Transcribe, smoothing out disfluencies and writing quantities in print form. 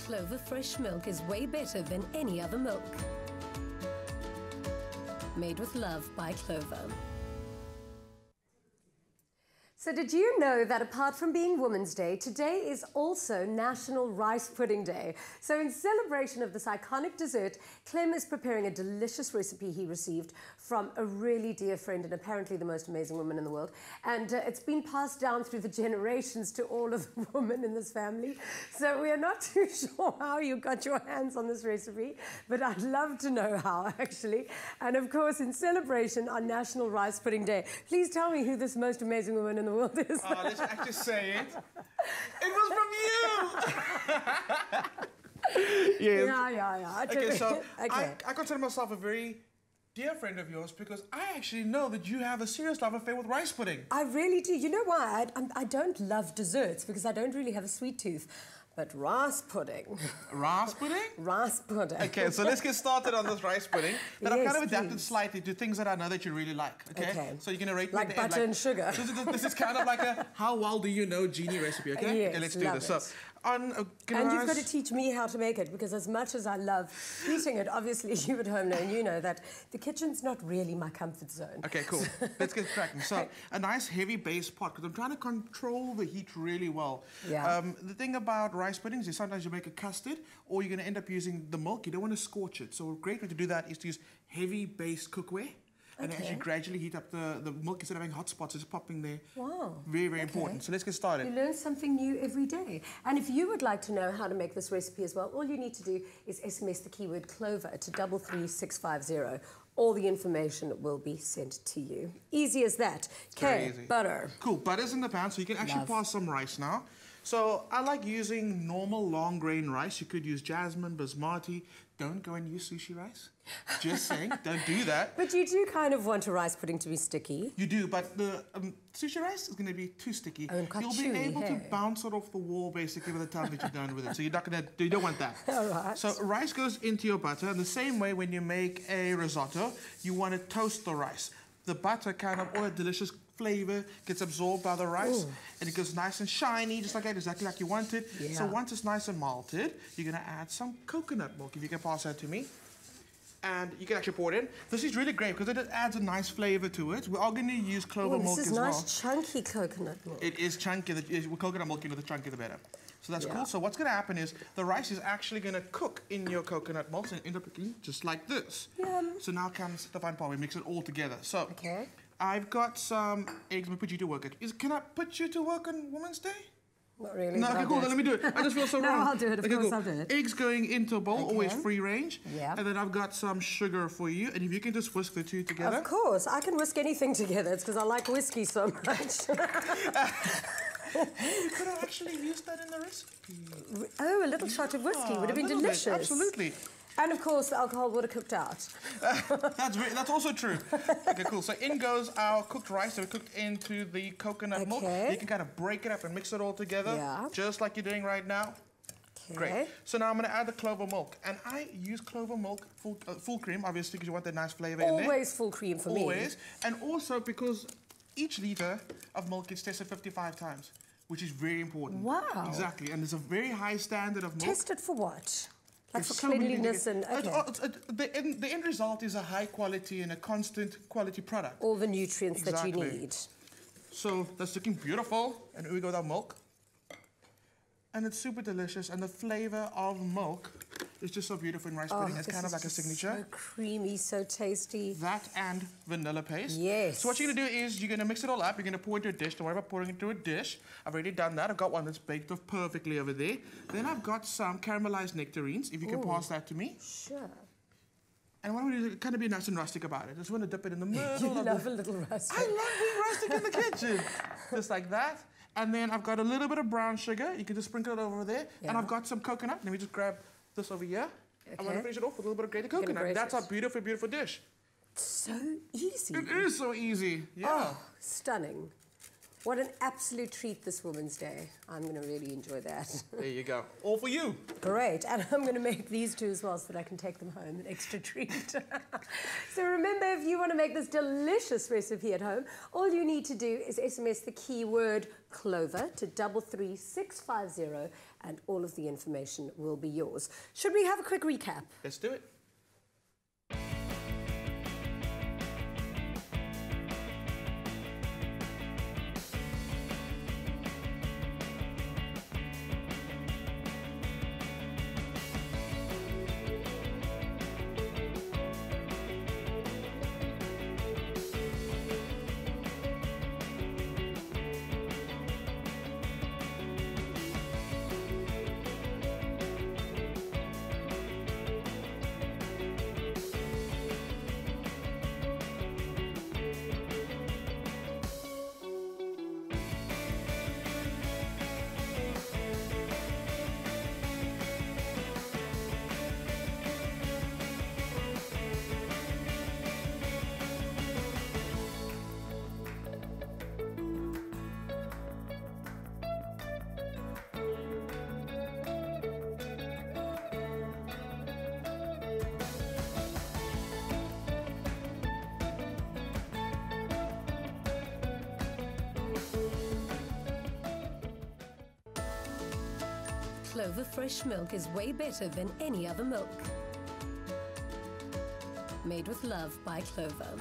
Clover fresh milk is way better than any other milk. Made with love by Clover. So did you know that apart from being Women's Day, today is also National Rice Pudding Day? So in celebration of this iconic dessert, Clem is preparing a delicious recipe he received from a really dear friend and apparently the most amazing woman in the world. And it's been passed down through the generations to all of the women in this family. So we are not too sure how you got your hands on this recipe, but I'd love to know how, actually. And of course, in celebration on National Rice Pudding Day, please tell me who this most amazing woman in the world is. Oh, let's actually say it. It was from you! Yes. Yeah. Okay, so okay. I consider myself a very dear friend of yours because I actually know that you have a serious love affair with rice pudding. I really do. You know why? I don't love desserts because I don't really have a sweet tooth. But rice pudding. Rice pudding? Rice pudding. Okay, so let's get started on this rice pudding. But I've kind of adapted slightly to things that I know that you really like, okay? So you're going to rate me like butter and sugar. This is kind of like a how well do you know genie recipe, okay? Yes, okay, let's do this. So, and you've got to teach me how to make it because as much as I love eating it, obviously you at home know and you know that the kitchen's not really my comfort zone. Okay, cool. Let's get cracking. So a nice heavy base pot because I'm trying to control the heat really well. Yeah. The thing about rice puddings is sometimes you make a custard or you're going to end up using the milk. You don't want to scorch it. So a great way to do that is to use heavy base cookware. And actually gradually heat up the milk instead of having hot spots. It's popping there. Wow. Very, very important. So let's get started. You learn something new every day. And if you would like to know how to make this recipe as well, all you need to do is SMS the keyword Clover to 33650. All the information will be sent to you. Easy as that. Okay, butter. Cool, butter's in the pan, so you can actually pass some rice now. So I like using normal long grain rice. You could use jasmine, basmati. Don't go and use sushi rice. Just saying, don't do that. But you do kind of want a rice pudding to be sticky. You do, but the sushi rice is going to be too sticky. Oh, and quite You'll chewy, be able to bounce it off the wall basically by the time that you're done with it. So you're not going to, you don't want that. All right. So rice goes into your butter. In the same way when you make a risotto, you want to toast the rice. The butter kind of, all that delicious flavor gets absorbed by the rice and it goes nice and shiny, just like that, exactly like you want it. Yeah. So once it's nice and malted, you're going to add some coconut milk, if you can pass that to me. And you can actually pour it in. This is really great because it adds a nice flavor to it. We are going to use Clover milk as well. This is nice chunky coconut milk. It is chunky. With coconut milk, you know, the chunkier the better. So that's cool. So what's going to happen is the rice is actually going to cook in your coconut milk and end up looking just like this. Yum. So now comes the fun part. We mix it all together. So I've got some eggs. I'm going to put you to work. Can I put you to work on Women's Day? Not really. No, okay, cool. Then let me do it. I just feel so wrong. No, I'll do it. Of course, I'll do it. Eggs going into a bowl, always free range. Yeah. And then I've got some sugar for you. And if you can just whisk the two together. Of course. I can whisk anything together. It's because I like whiskey so much. You could have actually used that in the recipe. Oh, a little shot of whiskey would have been delicious. Absolutely. And of course, the alcohol would have cooked out. That's also true. Okay, cool. So in goes our cooked rice that we cooked into the coconut milk. You can kind of break it up and mix it all together, just like you're doing right now. Great. So now I'm going to add the Clover milk. And I use Clover milk full cream, obviously, because you want that nice flavor in there. Always full cream for me. Always. And also because each litre of milk gets tested 55 times, which is very important. Wow. Exactly. And there's a very high standard of milk. Tested for what? Like for cleanliness and... The end result is a high quality and a constant quality product. All the nutrients that you need. So that's looking beautiful. And we go with our milk. And it's super delicious. And the flavor of milk is just so beautiful in rice pudding. It's kind of like a signature. So creamy, so tasty. That and vanilla paste. Yes. So what you're going to do is you're going to mix it all up. You're going to pour it into a dish. Don't worry about pouring it into a dish. I've already done that. I've got one that's baked off perfectly over there. Then I've got some caramelized nectarines. If you can pass that to me. Sure. And what I want to do is kind of be nice and rustic about it. I just want to dip it in the middle. You love a little rustic. I love being rustic in the kitchen. Just like that. And then I've got a little bit of brown sugar. You can just sprinkle it over there. Yeah. And I've got some coconut. Let me just grab this over here. I'm going to finish it off with a little bit of grated coconut. That's our beautiful, beautiful dish. So easy. It is so easy. Yeah. Oh, stunning. What an absolute treat this Women's Day. I'm going to really enjoy that. There you go. All for you. Great. And I'm going to make these two as well so that I can take them home, an extra treat. So remember, if you want to make this delicious recipe at home, all you need to do is SMS the keyword Clover to 33650 and all of the information will be yours. Should we have a quick recap? Let's do it. Clover fresh milk is way better than any other milk. Made with love by Clover.